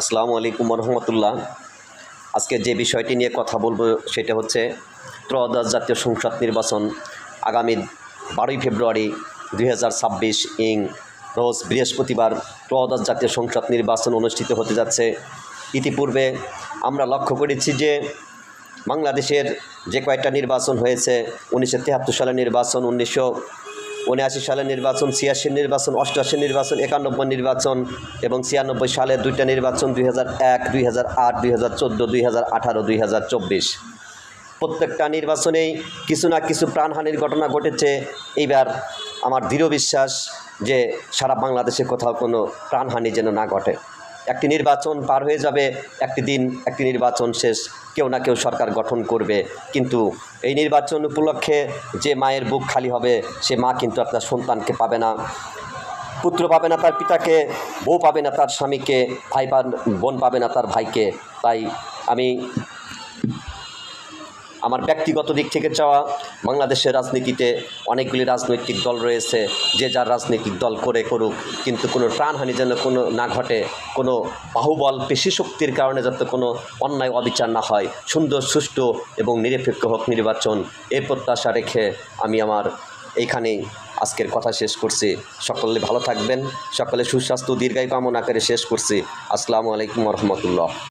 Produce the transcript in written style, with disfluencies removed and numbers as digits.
আসসালামু আলাইকুম রহমতুল্লাহ। আজকে যে বিষয়টি নিয়ে কথা বলবো সেটা হচ্ছে ত্রয়োদশ জাতীয় সংসদ নির্বাচন আগামী 12ই ফেব্রুয়ারি 2026 রোজ বৃহস্পতিবার ত্রয়োদশ জাতীয় সংসদ নির্বাচন অনুষ্ঠিত হতে যাচ্ছে। ইতিপূর্বে আমরা লক্ষ্য করেছি যে বাংলাদেশের যে কয়েকটা নির্বাচন হয়েছে, 1973 সালের নির্বাচন, 1979 সালের নির্বাচন, 86 নির্বাচন, 88 নির্বাচন, 91 নির্বাচন এবং 96 সালের দুইটা নির্বাচন, 2001, 2008, 2014, 2018, 2024। প্রত্যেকটা নির্বাচনেই কিছু না কিছু প্রাণহানির ঘটনা ঘটেছে। এইবার আমার দৃঢ় বিশ্বাস যে সারা বাংলাদেশে কোথাও কোনো প্রাণহানি যেন না ঘটে। একটি নির্বাচন পার হয়ে যাবে, একটি দিন একটি নির্বাচন শেষ, কেউ না কেউ সরকার গঠন করবে, কিন্তু এই নির্বাচন উপলক্ষে যে মায়ের বুক খালি হবে সে মা কিন্তু আপনার সন্তানকে পাবে না, পুত্র পাবে না তার পিতাকে, বউ পাবে না তার স্বামীকে, বোন পাবে না তার ভাইকে। তাই আমি আমার ব্যক্তিগত দিক থেকে চাওয়া, বাংলাদেশের রাজনীতিতে অনেকগুলি রাজনৈতিক দল রয়েছে, যে যার রাজনৈতিক দল করুক, কিন্তু কোনো প্রাণহানি যেন কোনো না ঘটে, কোনো বাহুবল পেশি শক্তির কারণে যাতে কোনো অন্যায় অবিচার না হয়, সুন্দর সুষ্ঠু এবং নিরপেক্ষ হোক নির্বাচন, এই প্রত্যাশা রেখে আমি আমার এইখানেই আজকের কথা শেষ করছি। সকলে ভালো থাকবেন, সকলে সুস্বাস্থ্য দীর্ঘায়ু কামনা করে শেষ করছি। আসসালামু আলাইকুম রহমতুল্লাহ।